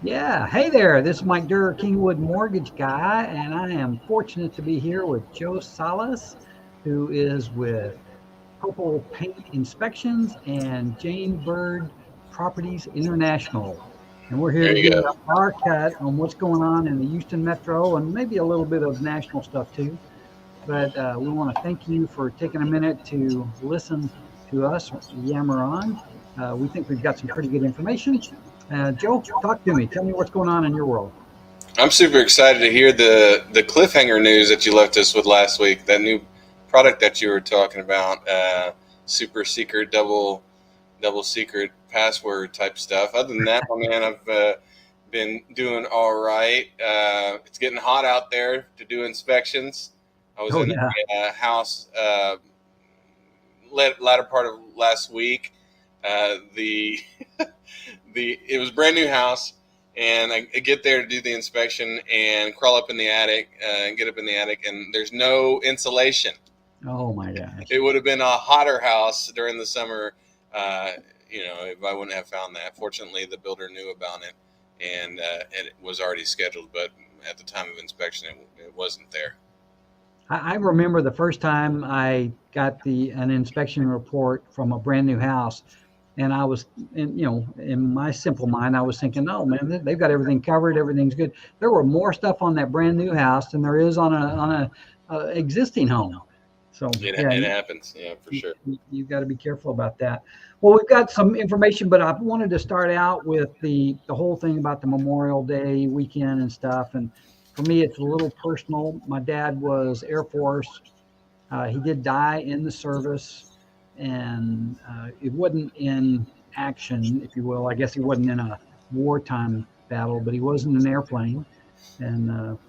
Yeah, hey there. This is Mike Durr, Kingwood Mortgage Guy, and I am fortunate to be here with Joe Salas, who is with Purple Paint Inspections and Jane Byrd Properties International. And we're here There to you give you go. our cut on what's going on in the Houston metro and maybe a little bit of national stuff too. But we want to thank you for taking a minute to listen to us yammer on. We think we've got some pretty good information. Joe, talk to me. Tell me what's going on in your world. I'm super excited to hear the cliffhanger news that you left us with last week. That new product that you were talking about, super secret, double secret password type stuff. Other than that, my man, I've been doing all right. It's getting hot out there to do inspections. I was Oh, in yeah. a house latter part of last week. The the it was a brand new house, and I get there to do the inspection and crawl up in the attic and get up in the attic, and there's no insulation. Oh, my gosh. It would have been a hotter house during the summer, uh, if I wouldn't have found that. Fortunately, the builder knew about it, and it was already scheduled, but at the time of inspection, it wasn't there. I remember the first time I got an inspection report from a brand new house, and I was, in my simple mind, I was thinking, oh man, they've got everything covered, everything's good. There were more stuff on that brand new house than there is on a existing home. So yeah, It happens, yeah, for sure. you've got to be careful about that. Well, we've got some information, but I wanted to start out with the whole thing about the Memorial Day weekend and stuff. And for me, it's a little personal. My dad was Air Force. He did die in the service, and it wasn't in action, if you will. I guess he wasn't in a wartime battle, but he was in an airplane. And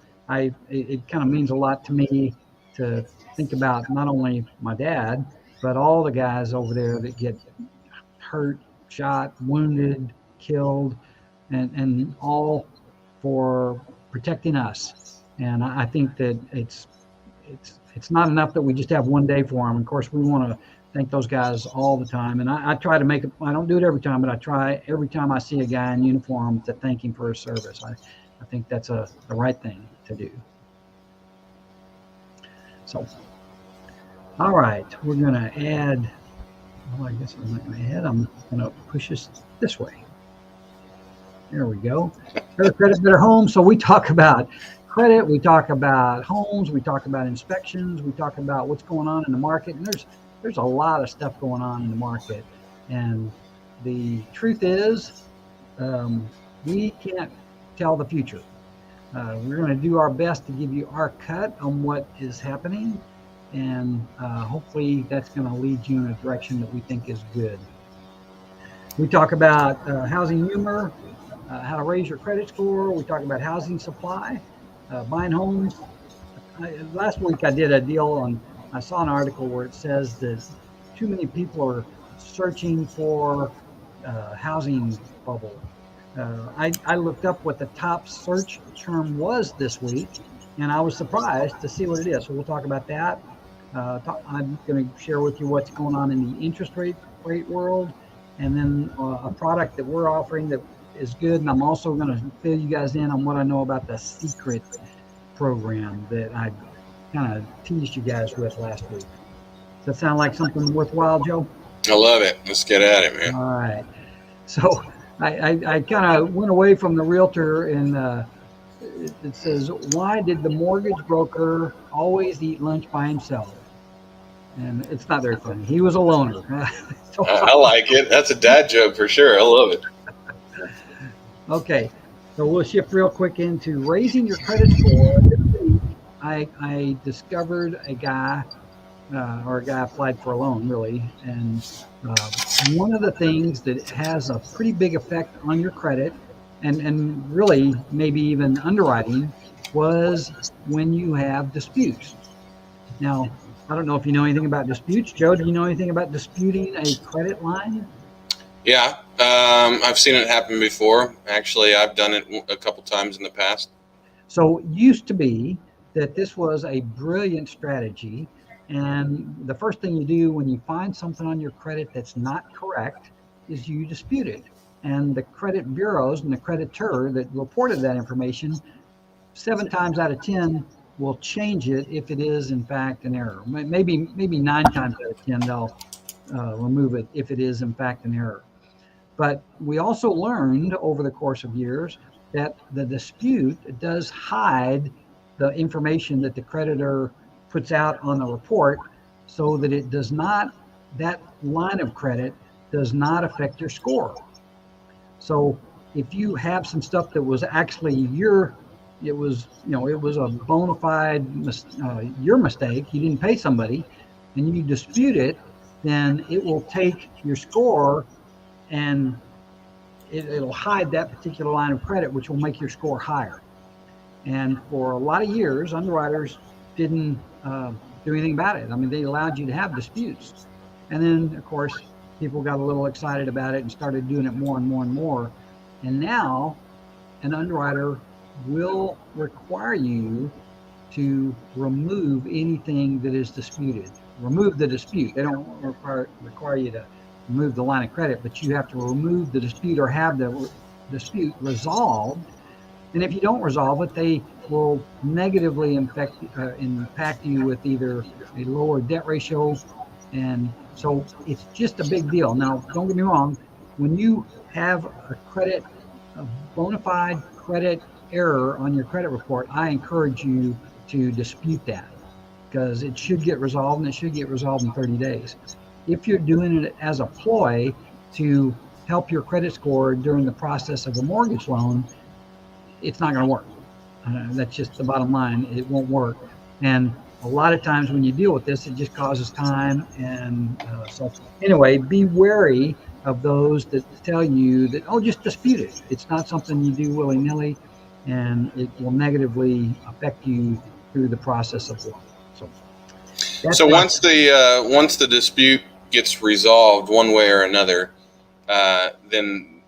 it kind of means a lot to me to think about not only my dad, but all the guys over there that get hurt, shot, wounded, killed, and all for protecting us. And I think that it's not enough that we just have one day for them. Of course, we want to thank those guys all the time. And I try to make it, I don't do it every time, but I try every time I see a guy in uniform to thank him for his service. I think that's the right thing to do. So, all right, we're going to add, well, I guess I'm not going to add, I'm going to push this this way. There we go. Better credit, better home. So we talk about credit, we talk about homes, we talk about inspections, we talk about what's going on in the market, and there's a lot of stuff going on in the market. And the truth is, we can't tell the future. We're going to do our best to give you our cut on what is happening, and hopefully that's going to lead you in a direction that we think is good. We talk about housing humor, how to raise your credit score. We talk about housing supply, buying homes. Last week I did a deal on, I saw an article where it says that too many people are searching for housing bubble. I looked up what the top search term was this week, and I was surprised to see what it is. So we'll talk about that. I'm going to share with you what's going on in the interest rate world, and then a product that we're offering that is good. And I'm also going to fill you guys in on what I know about the secret program that I kind of teased you guys with last week. Does that sound like something worthwhile, Joe? I love it. Let's get at it, man. All right. So I kind of went away from the realtor, and it says, why did the mortgage broker always eat lunch by himself? And it's not very funny. He was a loner. So, I like it. That's a dad joke for sure. I love it. okay. So we'll shift real quick into raising your credit score. This week, I discovered a guy, or a guy applied for a loan, really. And one of the things that has a pretty big effect on your credit, and really maybe even underwriting, was when you have disputes. Now, I don't know if you know anything about disputes. Joe, do you know anything about disputing a credit line? Yeah, I've seen it happen before. Actually, I've done it a couple times in the past. So it used to be that this was a brilliant strategy. And the first thing you do when you find something on your credit that's not correct is you dispute it. and the credit bureaus and the creditor that reported that information, 7 times out of 10 will change it if it is in fact an error. Maybe 9 times out of 10 they'll remove it if it is in fact an error. But we also learned over the course of years that the dispute does hide the information that the creditor puts out on the report, so that it does not, that line of credit does not affect your score. So if you have some stuff that was actually it was a bona fide your mistake, you didn't pay somebody, and you dispute it, then it will take your score and it'll hide that particular line of credit, which will make your score higher. And for a lot of years, underwriters didn't do anything about it. I mean, they allowed you to have disputes. And then, of course, people got a little excited about it and started doing it more and more and more. And now an underwriter will require you to remove anything that is disputed. Remove the dispute. They don't require you to remove the line of credit, but you have to remove the dispute or have the dispute resolved. And if you don't resolve it, they will negatively impact you with either a lower debt ratio. And so it's just a big deal. Now, don't get me wrong. When you have a bona fide credit error on your credit report, I encourage you to dispute that, because it should get resolved, and it should get resolved in 30 days. If you're doing it as a ploy to help your credit score during the process of a mortgage loan, it's not going to work. That's just the bottom line. It won't work. And a lot of times when you deal with this, it just causes time. And so anyway, be wary of those that tell you that, oh, just dispute it. It's not something you do willy-nilly, and it will negatively affect you through the process of law. So once the dispute gets resolved one way or another, then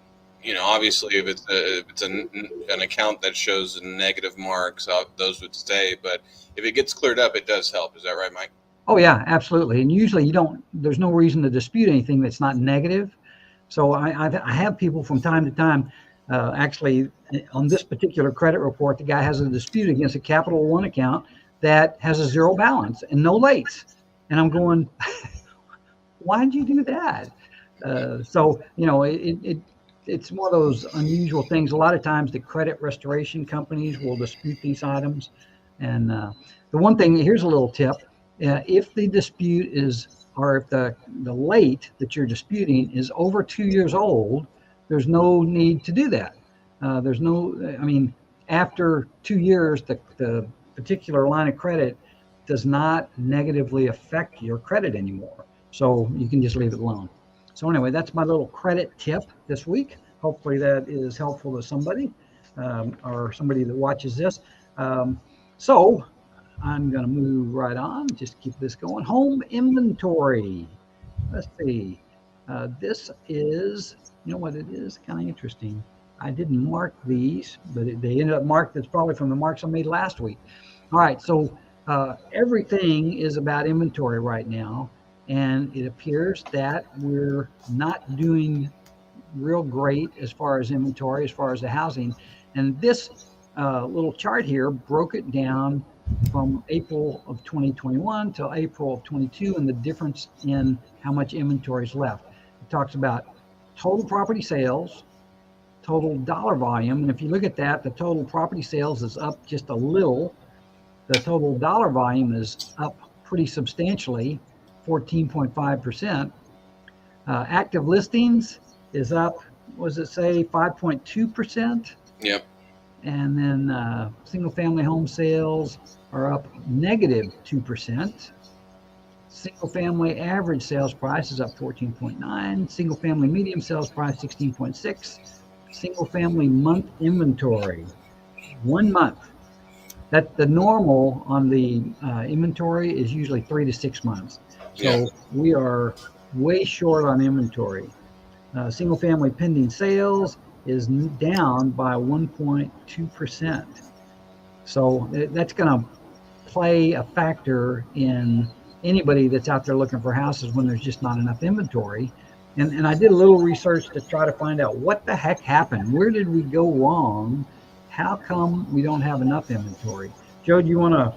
obviously if it's an account that shows negative marks, those would stay. But if it gets cleared up, it does help. Is that right, Mike? Oh yeah, absolutely. And usually there's no reason to dispute anything that's not negative. So I have people from time to time. Actually, on this particular credit report, the guy has a dispute against a Capital One account that has a 0 balance and no lates. And I'm going, why'd you do that? So, it's one of those unusual things. A lot of times the credit restoration companies will dispute these items. And the one thing, here's a little tip. If the dispute or if the late that you're disputing is over 2 years old, there's no need to do that. After 2 years, the particular line of credit does not negatively affect your credit anymore. So you can just leave it alone. So anyway, that's my little credit tip this week. Hopefully that is helpful to somebody or somebody that watches this. So I'm going to move right on. Just keep this going. Home inventory. Let's see. This is, you know what it is? Kind of interesting. I didn't mark these, but they ended up marked. It's probably from the marks I made last week. All right, so everything is about inventory right now, and it appears that we're not doing real great as far as inventory, as far as the housing. And this little chart here broke it down from April of 2021 till April of 22, and the difference in how much inventory is left. It talks about total property sales, total dollar volume. And if you look at that, the total property sales is up just a little. The total dollar volume is up pretty substantially, 14.5%. Active listings is up, what does it say, 5.2%? Yep. And then single family home sales are up negative 2%. Single family average sales price is up 14.9. Single family medium sales price 16.6. Single family month inventory, 1 month. That the normal on the inventory is usually 3 to 6 months. So we are way short on inventory. Single family pending sales is down by 1.2%. So that's going to play a factor in anybody that's out there looking for houses when there's just not enough inventory. And I did a little research to try to find out what the heck happened. Where did we go wrong? How come we don't have enough inventory? Joe, do you want to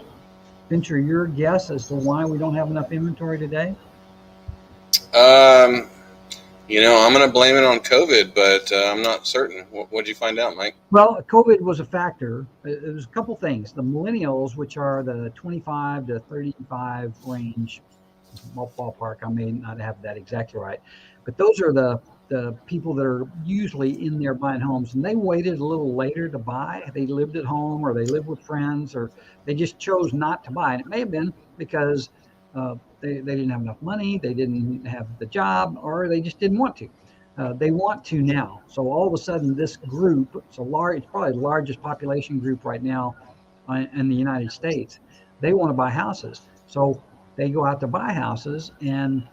venture your guess as to why we don't have enough inventory today? Um, I'm going to blame it on COVID, but I'm not certain. What'd you find out, Mike? Well, COVID was a factor. It was a couple things. The millennials, which are the 25 to 35 range, ballpark, I may not have that exactly right, but those are the people that are usually in there buying homes, and they waited a little later to buy. They lived at home, or they lived with friends, or they just chose not to buy. And it may have been because they didn't have enough money, they didn't have the job, or they just didn't want to. They want to now. So all of a sudden, this group, it's probably the largest population group right now in the United States. They want to buy houses. So they go out to buy houses, and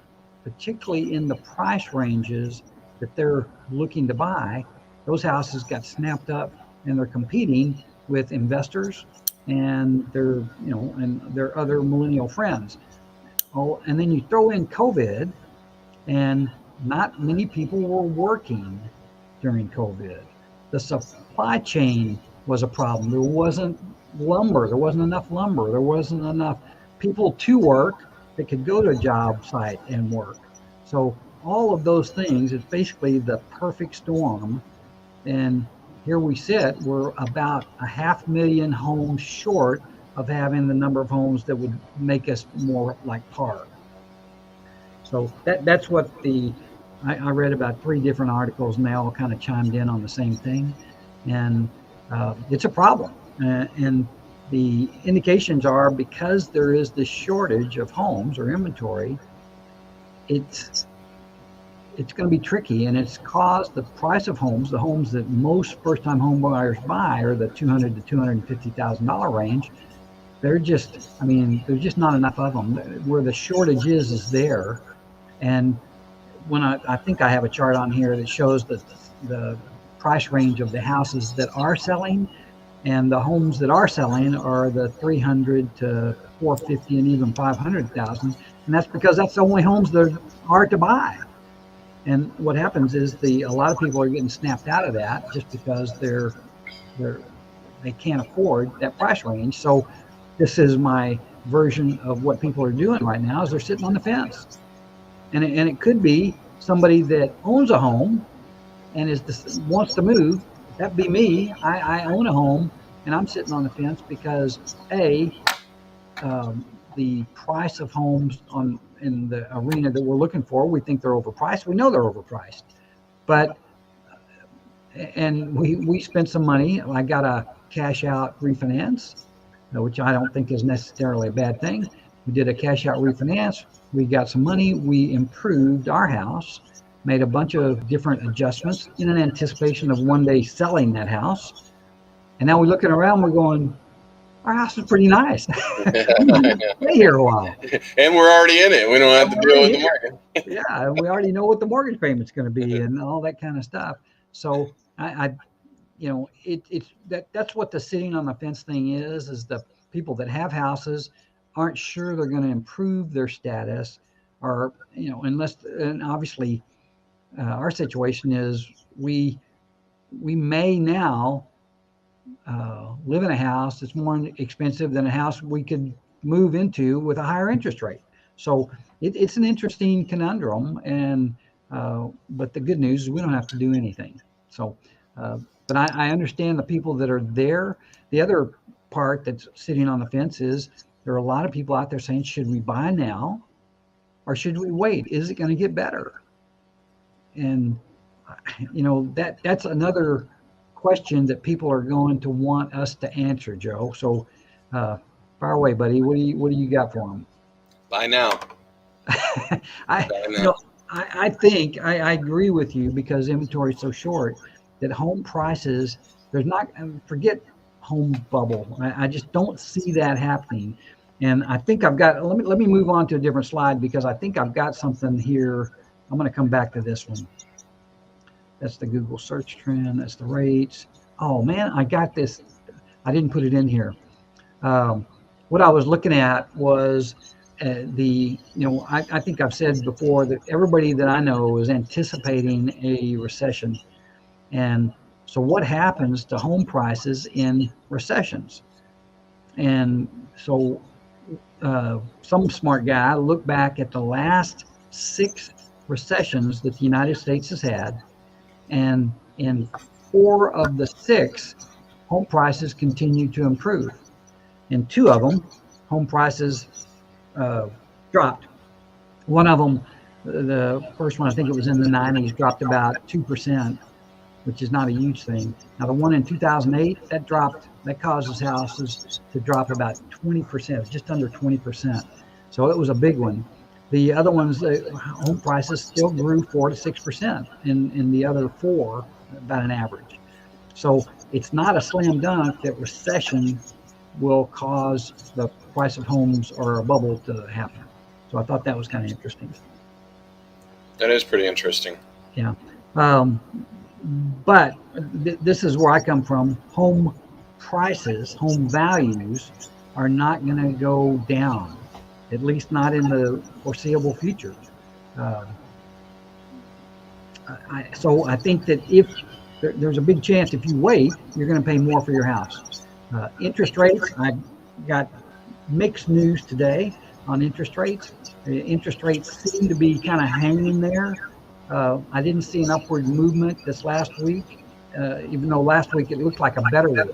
particularly in the price ranges that they're looking to buy, those houses got snapped up, and they're competing with investors and their other millennial friends. Oh, and then you throw in COVID, and not many people were working during COVID. The supply chain was a problem. There wasn't lumber. There wasn't enough lumber. There wasn't enough people to work that could go to a job site and work. So all of those things is basically the perfect storm. And here we sit, we're about 500,000 homes short of having the number of homes that would make us more like par. So that's what I read about 3 different articles, and they all kind of chimed in on the same thing. And it's a problem. And the indications are, because there is this shortage of homes or inventory, it's going to be tricky, and it's caused the price of homes, the homes that most first-time home buyers buy, are the $200,000 to $250,000 range. There's just not enough of them. Where the shortage is there. And when I think I have a chart on here that shows the price range of the houses that are selling, and the homes that are selling are the 300 to 450 and even 500,000, and that's because that's the only homes that are to buy. And what happens is a lot of people are getting snapped out of that just because they can't afford that price range. So this is my version of what people are doing right now, is they're sitting on the fence. And it could be somebody that owns a home and wants to move. That'd be me. I own a home, and I'm sitting on the fence because the price of homes in the arena that we're looking for, we think they're overpriced. We know they're overpriced, and we spent some money. I got a cash out refinance, which I don't think is necessarily a bad thing. We did a cash out refinance. We got some money. We improved our house, made a bunch of different adjustments in an anticipation of one day selling that house. And now we're looking around, we're going, our house is pretty nice. Stay here a while. And we're already in it. We don't have to deal with the market. Yeah, we already know what the mortgage payment's going to be and all that kind of stuff. So that's what the sitting on the fence thing is the people that have houses aren't sure they're going to improve their status, or and obviously our situation is we may now live in a house that's more expensive than a house we could move into with a higher interest rate. So it's an interesting conundrum, and but the good news is we don't have to do anything. So but I understand the people that are there. The other part that's sitting on the fence is there are a lot of people out there saying, should we buy now or should we wait? Is it going to get better? And that's another question that people are going to want us to answer, Joe. So fire away, buddy. What do you got for them? Buy now. I think I agree with you, because inventory is so short that home prices, forget home bubble. I just don't see that happening. And I think let me move on to a different slide, because I think I've got something here. I'm going to come back to this one. That's the Google search trend. That's the rates. Oh man, I got this. I didn't put it in here. What I was looking at was I think I've said before that everybody that I know is anticipating a recession. And so what happens to home prices in recessions? And so some smart guy looked back at the last 6 recessions that the United States has had, and in 4 of the 6, home prices continue to improve. In 2 of them, home prices uh, dropped. One of them, the first one, I think it was in the 90s, dropped about 2%, which is not a huge thing. Now, the one in 2008, that causes houses to drop about 20%, just under 20%. So it was a big one. The other ones, the home prices still grew 4 to 6% in the other 4, about an average. So it's not a slam dunk that recession will cause the price of homes or a bubble to happen. So I thought that was kind of interesting. That is pretty interesting. Yeah. Um, but this is where I come from. Home prices, home values are not going to go down, at least not in the foreseeable future. Um, so I think that if there's a big chance if you wait, you're going to pay more for your house. Interest rates, I got mixed news today on interest rates. Interest rates seem to be kind of hanging there. I didn't see an upward movement this last week, even though last week it looked like a better week.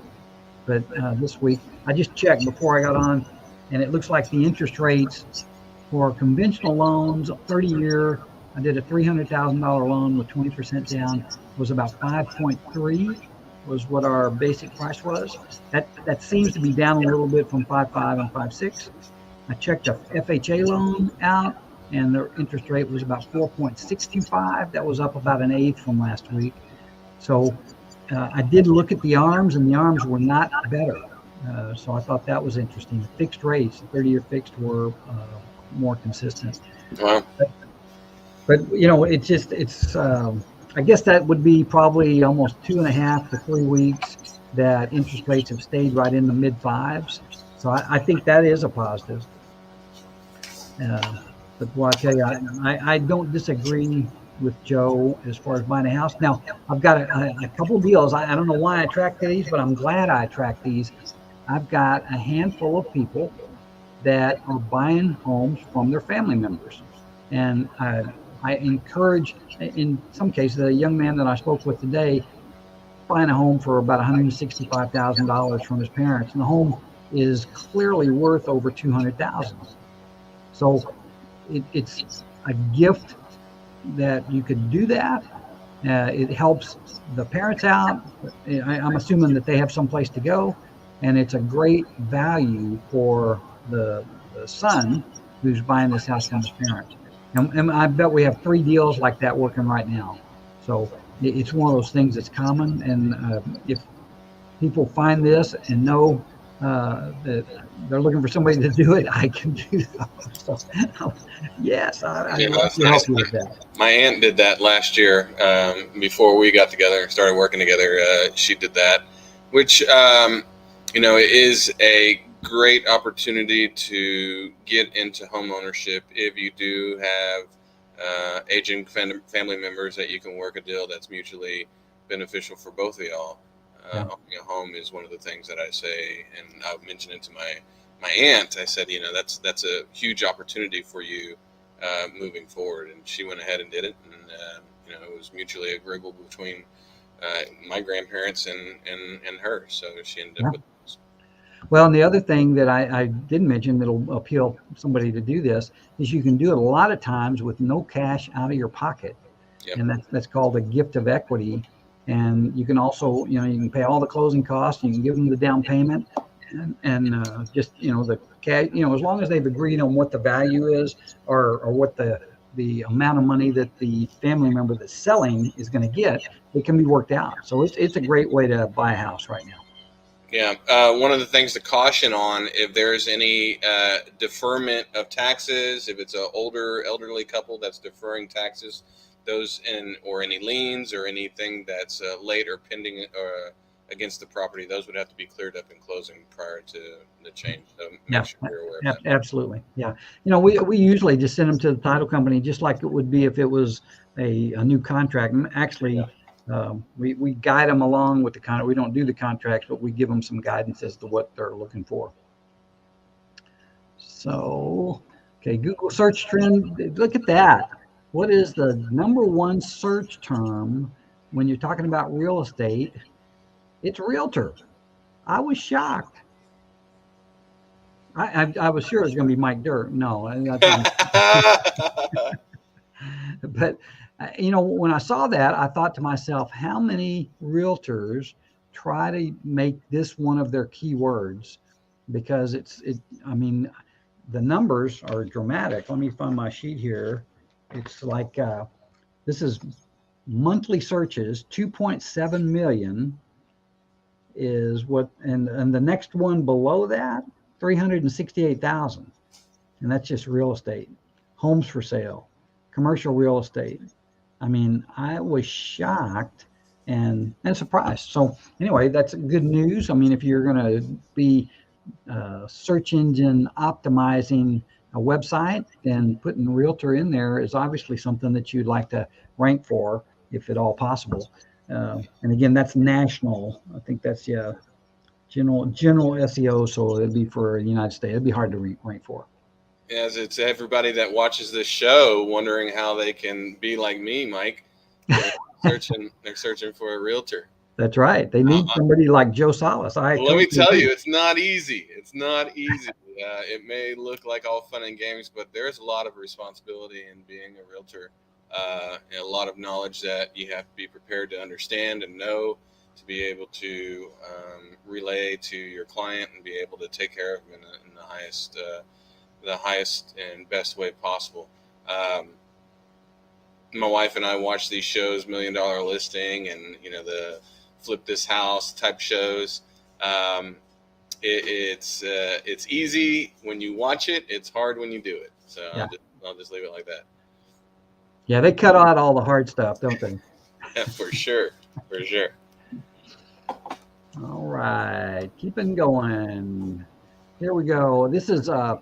But this week, I just checked before I got on, and it looks like the interest rates for conventional loans, 30-year, I did a $300,000 loan with 20% down, was about 5.3 was what our basic price was. That seems to be down a little bit from 5.5 and 5.6. I checked a FHA loan out, and their interest rate was about 4.625. That was up about an eighth from last week. So I did look at the ARMs, and the ARMs were not better. So I thought that was interesting. The fixed rates, 30-year fixed, were more consistent. Wow. But I guess that would be probably almost 2.5 to 3 weeks that interest rates have stayed right in the mid fives. So I think that is a positive. But well, I tell you, I don't disagree with Joe as far as buying a house. Now, I've got a couple deals. I don't know why I tracked these, but I'm glad I tracked these. I've got a handful of people that are buying homes from their family members. And I encourage, in some cases, a young man that I spoke with today, buying a home for about $165,000 from his parents. And the home is clearly worth over $200,000. So it's a gift that you could do that. It helps the parents out. I'm assuming that they have some place to go, and it's a great value for the son who's buying this house from his parents. And I bet we have 3 deals like that working right now. So it's one of those things that's common. And if people find this and know that they're looking for somebody to do it, I can do that. So, yes, I'd love to help you with that. My aunt did that last year before we got together and started working together. She did that, which, is a great opportunity to get into home ownership if you do have aging family members that you can work a deal that's mutually beneficial for both of y'all. Owning a home is one of the things that I say, and I've mentioned it to my aunt. I said, that's a huge opportunity for you moving forward, and she went ahead and did it, and it was mutually agreeable between my grandparents and her. So she ended up with this. Well, and the other thing that I didn't mention that'll appeal somebody to do this is you can do it a lot of times with no cash out of your pocket. Yep. And that's called a gift of equity. And you can also, you can pay all the closing costs. You can give them the down payment, and just the cash. As long as they've agreed on what the value is, or what the amount of money that the family member that's selling is going to get, it can be worked out. So it's a great way to buy a house right now. Yeah. One of the things to caution on, if there's any deferment of taxes, if it's an older elderly couple that's deferring taxes, or any liens or anything that's late or pending against the property, those would have to be cleared up in closing prior to the change. So Yeah, make sure you're aware of that. absolutely. Yeah. We usually just send them to the title company, just like it would be if it was a new contract. Actually, we guide them along with the contract. We don't do the contracts, but we give them some guidance as to what they're looking for. So, okay, Google search trend. Look at that. What is the #1 search term when you're talking about real estate? It's realtor. I was shocked. I was sure it was going to be Mike Durr. No, but when I saw that, I thought to myself, how many realtors try to make this one of their keywords? Because I mean, the numbers are dramatic. Let me find my sheet here. It's like this is monthly searches, 2.7 million is what, and the next one below that, 368,000, and that's just real estate, homes for sale, commercial real estate. I mean, I was shocked and surprised. So anyway, that's good news. I mean, if you're going to be search engine optimizing a website, then putting realtor in there is obviously something that you'd like to rank for, if at all possible. And again, that's national. I think that's general SEO. So it'd be for the United States. It'd be hard to rank for. As it's everybody that watches this show wondering how they can be like me, Mike. They're searching for a realtor. That's right. They need somebody like Joe Salas. Let me tell you, it's not easy. It's not easy. It may look like all fun and games, but there's a lot of responsibility in being a realtor. And a lot of knowledge that you have to be prepared to understand and know to be able to relay to your client and be able to take care of them in the highest and best way possible. My wife and I watch these shows, $1 Million Listing, and the Flip This House type shows. It's easy when you watch it. It's hard when you do it. So yeah. I'll just leave it like that. Yeah, they cut out all the hard stuff, don't they? Yeah, for sure. For sure. All right, keeping going. Here we go. This is the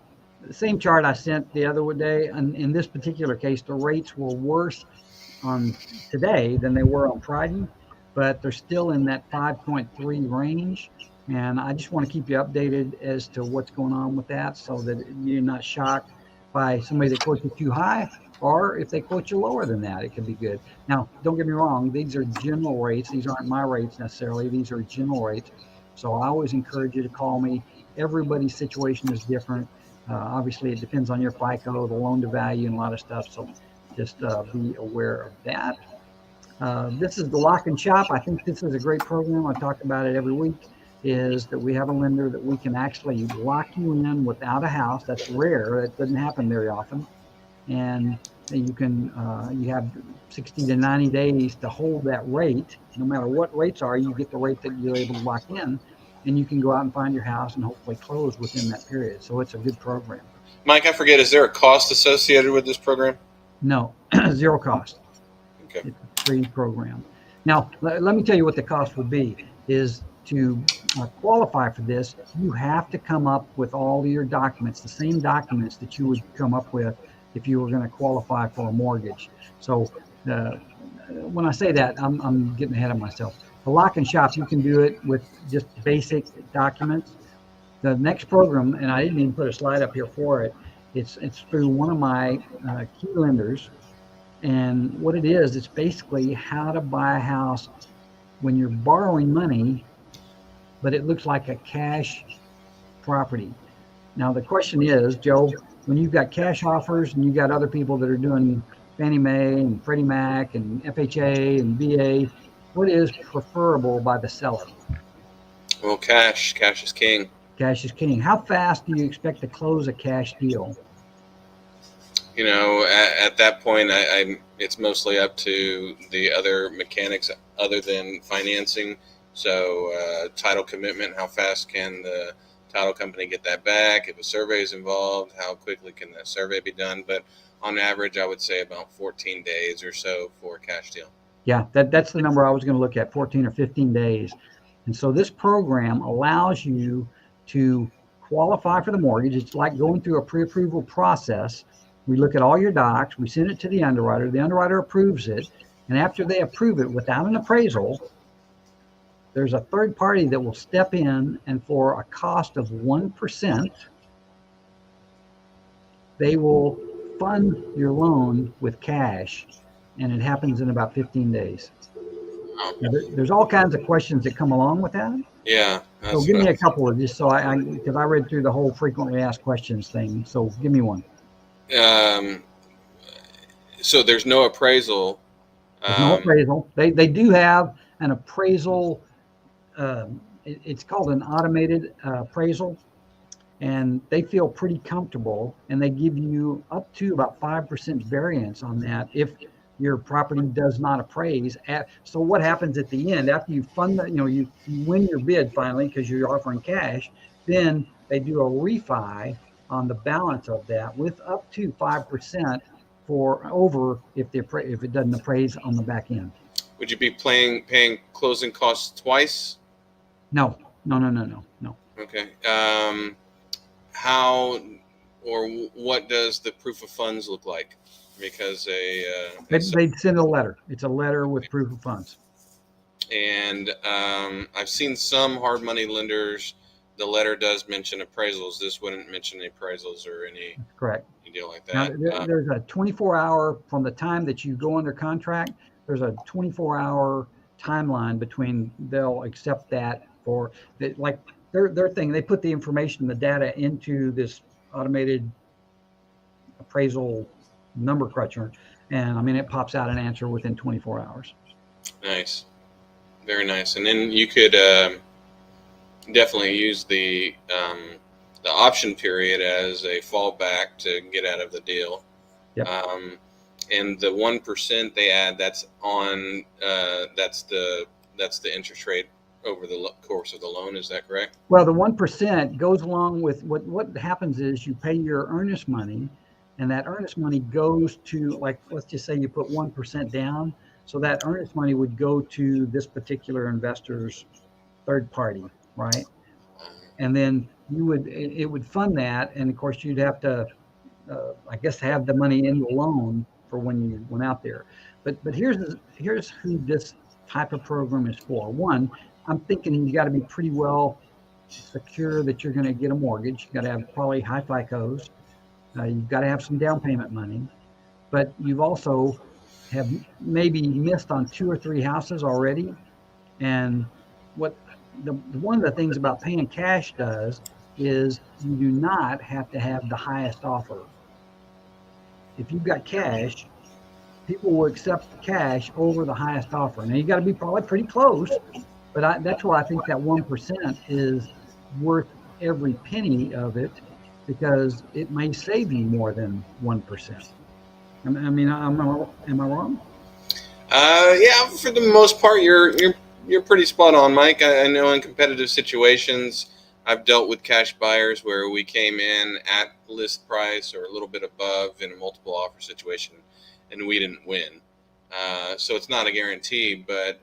same chart I sent the other day. And in this particular case, the rates were worse on today than they were on Friday, but they're still in that 5.3 range. And I just want to keep you updated as to what's going on with that, so that you're not shocked by somebody that quotes you too high, or if they quote you lower than that, it can be good. Now, don't get me wrong, these are general rates. These aren't my rates necessarily. These are general rates. So I always encourage you to call me. Everybody's situation is different. Obviously, it depends on your FICO, the loan to value, and a lot of stuff. So just be aware of that. This is the Lock and Shop. I think this is a great program. I talk about it every week. Is that we have a lender that we can actually lock you in without a house. That's rare. It doesn't happen very often. And you can you have 60 to 90 days to hold that rate. No matter what rates are, you get the rate that you're able to lock in, and you can go out and find your house and hopefully close within that period. So it's a good program. Mike, I forget, is there a cost associated with this program? No, zero cost. Okay. It's a free program. Now, let me tell you what the cost would be. Is to qualify for this, you have to come up with all of your documents, the same documents that you would come up with if you were going to qualify for a mortgage. So when I say that, I'm getting ahead of myself. The Lock and Shop, you can do it with just basic documents. The next program, and I didn't even put a slide up here for it, it's through one of my key lenders. And what it is, it's basically how to buy a house when you're borrowing money, but it looks like a cash property. Now, the question is, Joe, when you've got cash offers and you've got other people that are doing Fannie Mae and Freddie Mac and FHA and VA, what is preferable by the seller? Well, cash. Cash is king. Cash is king. How fast do you expect to close a cash deal? At that point, it's mostly up to the other mechanics other than financing. So title commitment, how fast can the title company get that back? If a survey is involved, how quickly can that survey be done? But on average, I would say about 14 days or so for a cash deal. Yeah, that's the number I was going to look at, 14 or 15 days. And so this program allows you to qualify for the mortgage. It's like going through a pre-approval process. We look at all your docs, we send it to the underwriter approves it, and after they approve it without an appraisal, there's a third party that will step in, and for a cost of 1%, they will fund your loan with cash, and it happens in about 15 days. Now, there's all kinds of questions that come along with that. Yeah. So give me a couple of, just so because I read through the whole frequently asked questions thing. So give me one. So there's no appraisal. There's no appraisal. They do have an appraisal. It's called an automated appraisal, and they feel pretty comfortable, and they give you up to about 5% variance on that if your property does not appraise. So what happens at the end after you fund the, you win your bid finally because you're offering cash, then they do a refi on the balance of that with up to 5% for over if it doesn't appraise on the back end. Would you be paying closing costs twice? No. Okay. How or what does the proof of funds look like? Because they'd send a letter. It's a letter with proof of funds. And I've seen some hard money lenders. The letter does mention appraisals. This wouldn't mention any appraisals or any. That's correct. Deal like that. Now, there's a 24-hour from the time that you go under contract. There's a 24-hour timeline between they'll accept that for like their thing. They put the information, the data into this automated appraisal number cruncher, and I mean it pops out an answer within 24 hours. Nice, very nice. And then you could definitely use the option period as a fallback to get out of the deal. Yep. And the 1% they add, that's on that's the interest rate over the course of the loan. Is that correct? Well, the 1% goes along with what happens is you pay your earnest money, and that earnest money goes to, like, let's just say you put 1% down. So that earnest money would go to this particular investor's third party, right? And then it would fund that. And of course you'd have to, I guess, have the money in the loan for when you went out there. But here's who this type of program is for. One, I'm thinking you got to be pretty well secure that you're going to get a mortgage. You got to have probably high FICOs. You've got to have some down payment money, but you've also have maybe missed on 2 or 3 houses already. And one of the things about paying cash does is you do not have to have the highest offer. If you've got cash, people will accept the cash over the highest offer. Now you got to be probably pretty close, but that's why I think that 1% is worth every penny of it, because it may save you more than 1%. I mean, am I wrong? Yeah, for the most part, you're pretty spot on, Mike. I know in competitive situations, I've dealt with cash buyers where we came in at list price or a little bit above in a multiple offer situation, and we didn't win. So it's not a guarantee, but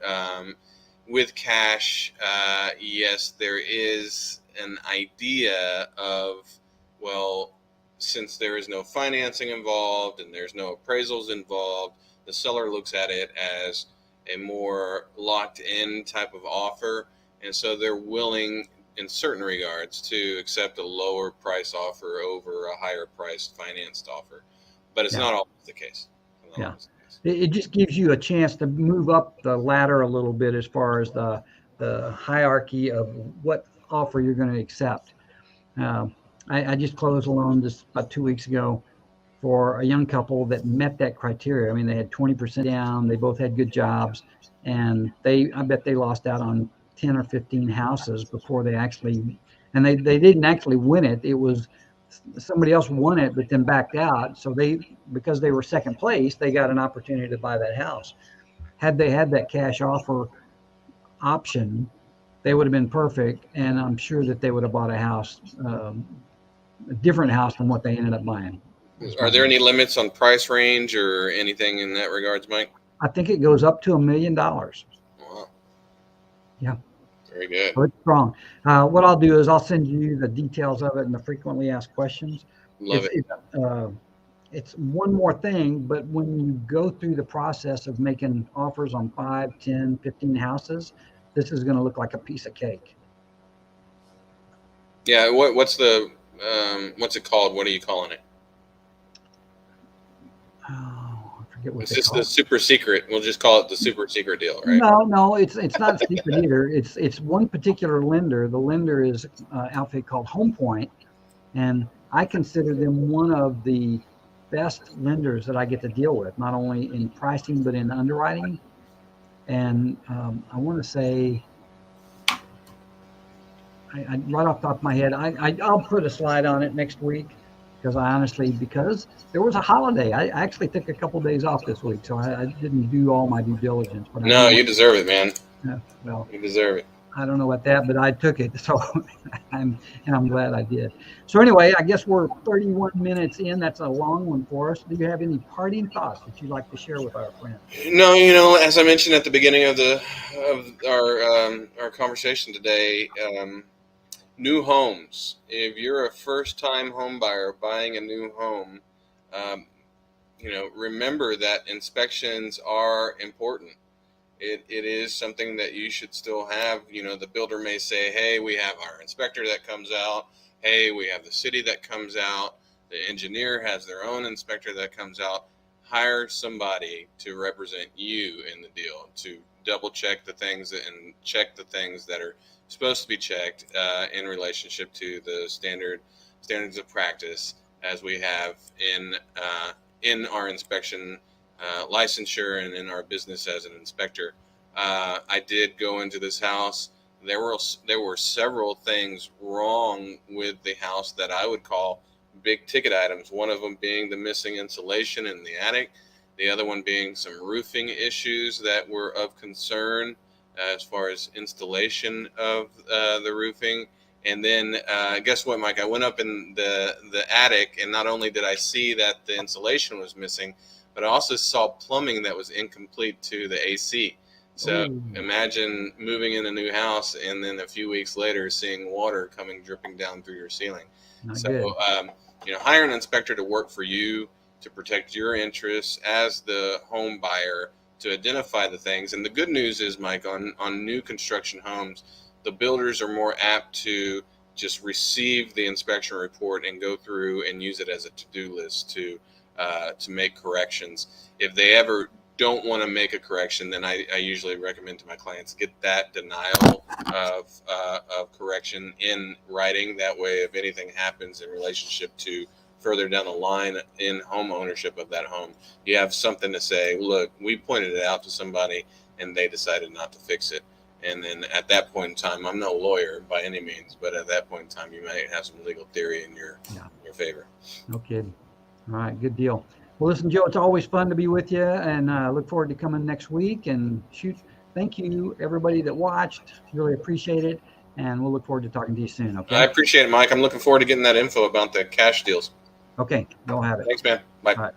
with cash, yes, there is an idea of, well, since there is no financing involved and there's no appraisals involved, the seller looks at it as a more locked in type of offer. And so they're willing in certain regards to accept a lower price offer over a higher priced financed offer. But it's not always the case. Yeah. It just gives you a chance to move up the ladder a little bit as far as the hierarchy of what offer you're going to accept. I just closed a loan just about 2 weeks ago for a young couple that met that criteria. I mean, they had 20% down. They both had good jobs, and I bet they lost out on 10 or 15 houses before they actually, and they didn't actually win it. It was somebody else won it, but then backed out. So because they were second place, they got an opportunity to buy that house. Had they had that cash offer option, they would have been perfect. And I'm sure that they would have bought a house, a different house from what they ended up buying. Are there any limits on price range or anything in that regards, Mike? I think it goes up to $1 million. Wow. Yeah. Very good. So it's strong. What I'll do is I'll send you the details of it and the frequently asked questions. Love it. It's one more thing, but when you go through the process of making offers on 5, 10, 15 houses, this is going to look like a piece of cake. Yeah. What's it called? What are you calling it? Oh, I forget what It's they just call the it. super secret. We'll just call it the super secret deal, right? No, it's not secret either. It's one particular lender. The lender is an outfit called Home Point, and I consider them one of the best lenders that I get to deal with, not only in pricing but in underwriting. And I want to say, right off the top of my head, I'll put a slide on it next week because there was a holiday. I actually took a couple of days off this week, so I didn't do all my due diligence. But I No, do. you deserve it, man. Well, You deserve it. I don't know about that, but I took it, so I'm glad I did. So anyway, I guess we're 31 minutes in. That's a long one for us. Do you have any parting thoughts that you'd like to share with our friends? No, as I mentioned at the beginning of our conversation today, new homes. If you're a first-time home buyer buying a new home, um, remember that inspections are important. It is something that you should still have. The builder may say, hey, we have our inspector that comes out. Hey, we have the city that comes out. The engineer has their own inspector that comes out. Hire somebody to represent you in the deal, to double check the things and check the things that are supposed to be checked in relationship to the standards of practice as we have in our inspection licensure and in our business as an inspector. I did go into this house. There were several things wrong with the house that I would call big ticket items. One of them being the missing insulation in the attic. The other one being some roofing issues that were of concern as far as installation of the roofing. And then guess what, Mike? I went up in the attic, and not only did I see that the insulation was missing, but I also saw plumbing that was incomplete to the AC. So imagine moving in a new house and then a few weeks later seeing water dripping down through your ceiling. Not good. Hire an inspector to work for you, to protect your interests as the home buyer, to identify the things. And the good news is, Mike, on new construction homes, the builders are more apt to just receive the inspection report and go through and use it as a to-do list to make corrections. If they ever don't want to make a correction, then I usually recommend to my clients get that denial of correction in writing. That way, if anything happens in relationship to further down the line in home ownership of that home, you have something to say, look, we pointed it out to somebody and they decided not to fix it. And then at that point in time, I'm no lawyer by any means, but at that point in time, you might have some legal theory in your favor. No kidding. All right, good deal. Well, listen, Joe, it's always fun to be with you, and look forward to coming next week. And thank you, everybody that watched. Really appreciate it, and we'll look forward to talking to you soon, okay? I appreciate it, Mike. I'm looking forward to getting that info about the cash deals. Okay, go have it. Thanks, man. Bye. All right.